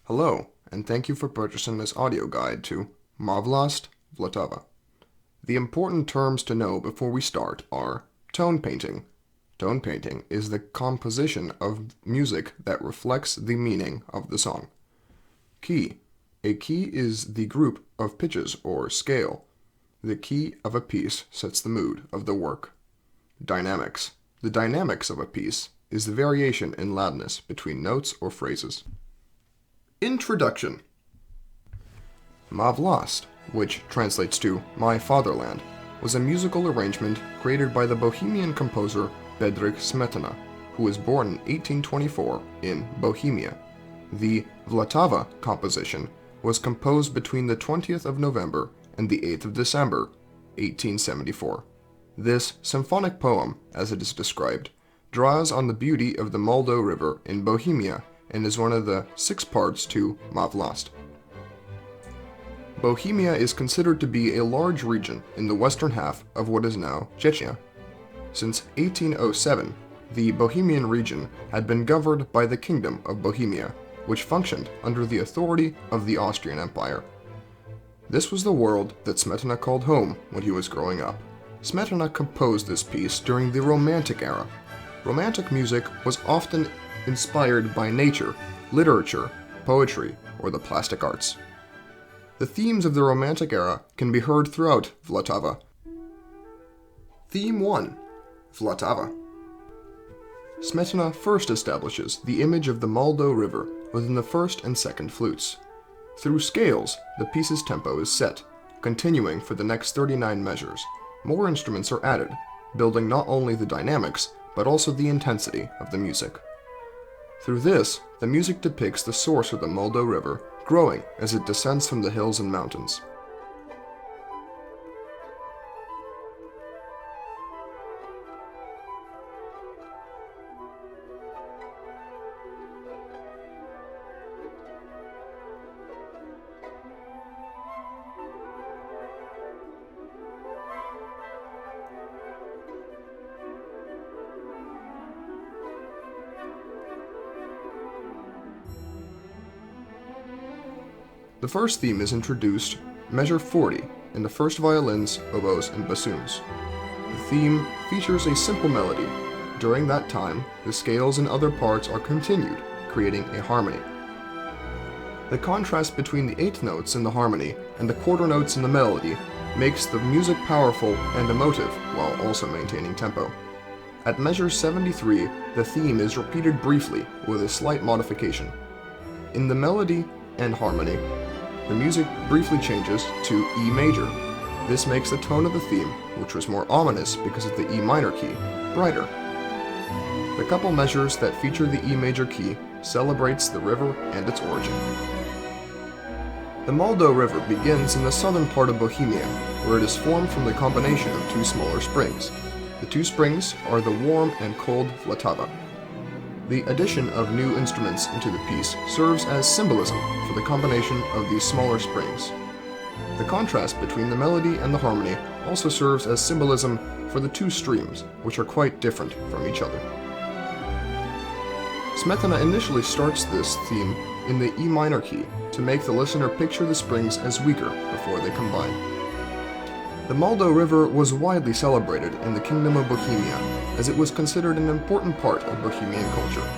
Hello, and thank you for purchasing this audio guide to Ma Vlast, Vltava. The important terms to know before we start are tone painting. Tone painting is the composition of music that reflects the meaning of the song. Key. A key is the group of pitches or scale. The key of a piece sets the mood of the work. Dynamics. The dynamics of a piece is the variation in loudness between notes or phrases. Introduction. Ma Vlast, which translates to My Fatherland, was a musical arrangement created by the Bohemian composer Bedřich Smetana, who was born in 1824 in Bohemia. The Vltava composition was composed between the 20th of November and the 8th of December, 1874. This symphonic poem, as it is described, draws on the beauty of the Moldau River in Bohemia and is one of the 6 parts to Ma Vlast. Bohemia is considered to be a large region in the western half of what is now Czechia. Since 1807, the Bohemian region had been governed by the Kingdom of Bohemia, which functioned under the authority of the Austrian Empire. This was the world that Smetana called home when he was growing up. Smetana composed this piece during the Romantic era. Romantic music was often inspired by nature, literature, poetry, or the plastic arts. The themes of the Romantic era can be heard throughout Vltava. Theme 1. Vltava. Smetana first establishes the image of the Moldau River within the first and second flutes. Through scales, the piece's tempo is set, continuing for the next 39 measures. More instruments are added, building not only the dynamics, but also the intensity of the music. Through this, the music depicts the source of the Moldau River growing as it descends from the hills and mountains. The first theme is introduced, measure 40, in the first violins, oboes, and bassoons. The theme features a simple melody. During that time, the scales and other parts are continued, creating a harmony. The contrast between the 8th notes in the harmony and the quarter notes in the melody makes the music powerful and emotive while also maintaining tempo. At measure 73, the theme is repeated briefly with a slight modification. In the melody and harmony, the music briefly changes to E major. This makes the tone of the theme, which was more ominous because of the E minor key, brighter. The couple measures that feature the E major key celebrates the river and its origin. The Moldau River begins in the southern part of Bohemia, where it is formed from the combination of 2 smaller springs. The 2 springs are the warm and cold Vltava. The addition of new instruments into the piece serves as symbolism for the combination of these smaller springs. The contrast between the melody and the harmony also serves as symbolism for the 2 streams, which are quite different from each other. Smetana initially starts this theme in the E minor key to make the listener picture the springs as weaker before they combine. The Moldau River was widely celebrated in the Kingdom of Bohemia, as it was considered an important part of Bohemian culture.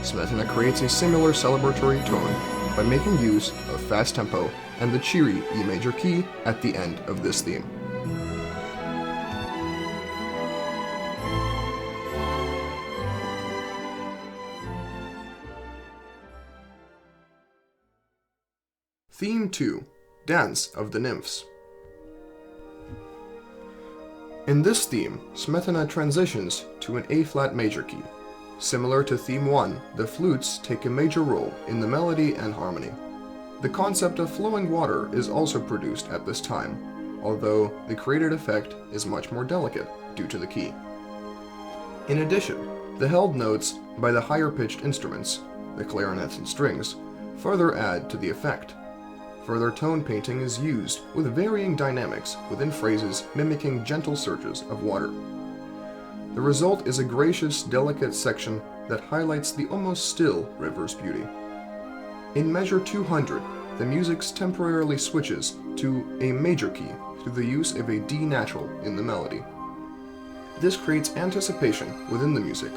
Smetana creates a similar celebratory tone by making use of fast tempo and the cheery E major key at the end of this theme. Theme 2. Dance of the Nymphs. In this theme, Smetana transitions to an A-flat major key. Similar to theme 1, the flutes take a major role in the melody and harmony. The concept of flowing water is also produced at this time, although the created effect is much more delicate due to the key. In addition, the held notes by the higher-pitched instruments, the clarinets and strings, further add to the effect. Further tone painting is used with varying dynamics within phrases mimicking gentle surges of water. The result is a gracious, delicate section that highlights the almost still river's beauty. In measure 200, the music temporarily switches to a major key through the use of a D natural in the melody. This creates anticipation within the music.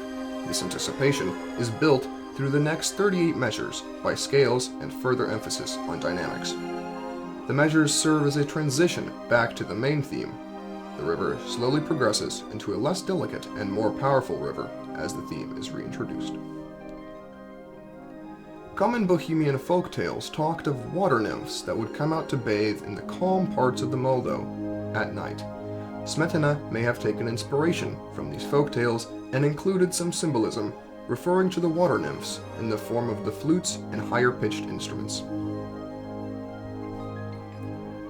This anticipation is built through the next 38 measures by scales and further emphasis on dynamics. The measures serve as a transition back to the main theme. The river slowly progresses into a less delicate and more powerful river as the theme is reintroduced. Common Bohemian folk tales talked of water nymphs that would come out to bathe in the calm parts of the Moldo at night. Smetana may have taken inspiration from these folk tales and included some symbolism referring to the water nymphs in the form of the flutes and higher-pitched instruments.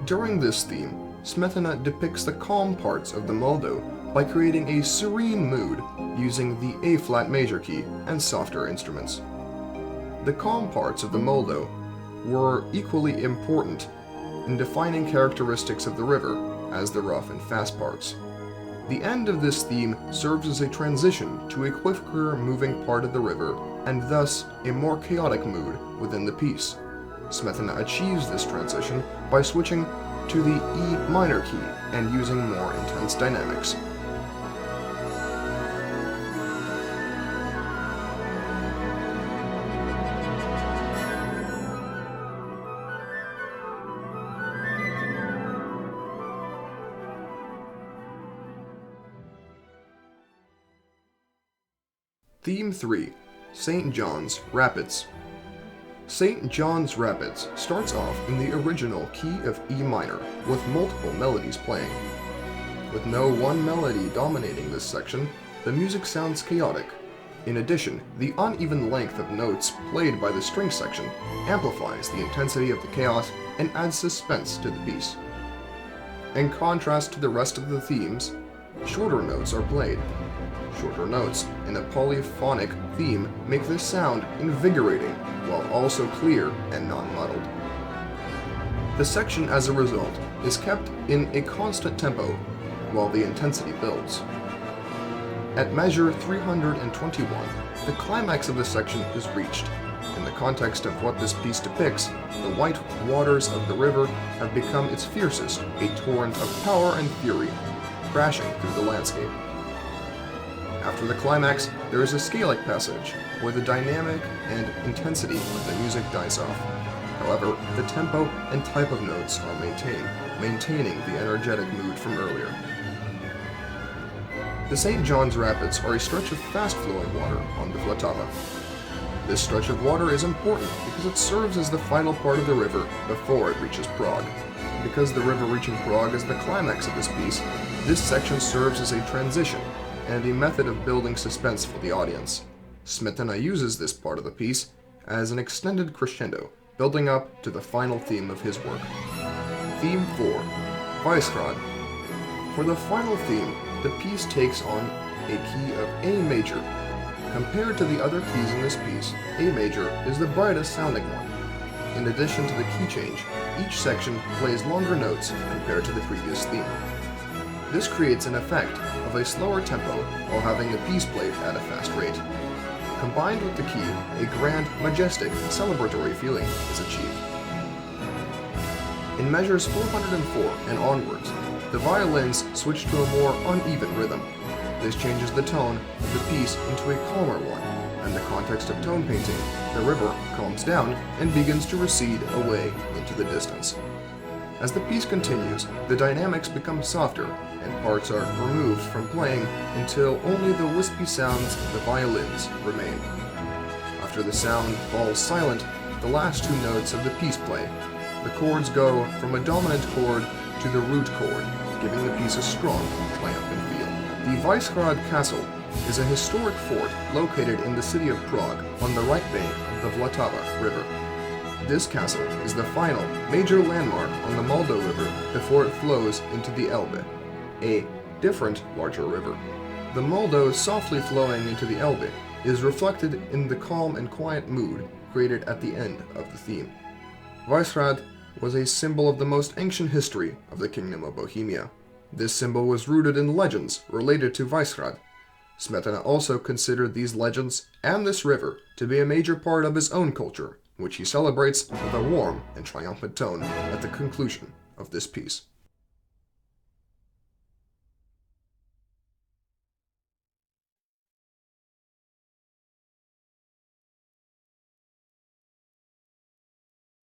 During this theme, Smetana depicts the calm parts of the Moldo by creating a serene mood using the A-flat major key and softer instruments. The calm parts of the Moldo were equally important in defining characteristics of the river as the rough and fast parts. The end of this theme serves as a transition to a quicker moving part of the river and thus a more chaotic mood within the piece. Smetana achieves this transition by switching to the E minor key and using more intense dynamics. Theme 3, St. John's Rapids. St. John's Rapids starts off in the original key of E minor, with multiple melodies playing. With no one melody dominating this section, the music sounds chaotic. In addition, the uneven length of notes played by the string section amplifies the intensity of the chaos and adds suspense to the piece. In contrast to the rest of the themes, shorter notes are played. Shorter notes in a polyphonic theme make this sound invigorating while also clear and non-muddled. The section, as a result, is kept in a constant tempo while the intensity builds. At measure 321, the climax of the section is reached. In the context of what this piece depicts, the white waters of the river have become its fiercest, a torrent of power and fury, crashing through the landscape. After the climax, there is a scalic passage, where the dynamic and intensity of the music dies off. However, the tempo and type of notes are maintained, maintaining the energetic mood from earlier. The St. John's Rapids are a stretch of fast-flowing water on the Vltava. This stretch of water is important because it serves as the final part of the river before it reaches Prague. Because the river reaching Prague is the climax of this piece, this section serves as a transition and a method of building suspense for the audience. Smetana uses this part of the piece as an extended crescendo, building up to the final theme of his work. Theme 4, Vyshrad. For the final theme, the piece takes on a key of A major. Compared to the other keys in this piece, A major is the brightest sounding one. In addition to the key change, each section plays longer notes compared to the previous theme. This creates an effect of a slower tempo while having the piece played at a fast rate. Combined with the key, a grand, majestic, celebratory feeling is achieved. In measures 404 and onwards, the violins switch to a more uneven rhythm. This changes the tone of the piece into a calmer one. In the context of tone painting, the river calms down and begins to recede away into the distance. As the piece continues, the dynamics become softer and parts are removed from playing until only the wispy sounds of the violins remain. After the sound falls silent, the last two notes of the piece play. The chords go from a dominant chord to the root chord, giving the piece a strong, triumphant feel. The Vyshrad Castle is a historic fort located in the city of Prague on the right bank of the Vltava River. This castle is the final major landmark on the Moldo River before it flows into the Elbe, a different, larger river. The Moldo softly flowing into the Elbe is reflected in the calm and quiet mood created at the end of the theme. Vyshrad was a symbol of the most ancient history of the Kingdom of Bohemia. This symbol was rooted in legends related to Vyshrad. Smetana also considered these legends and this river to be a major part of his own culture which he celebrates with a warm and triumphant tone at the conclusion of this piece.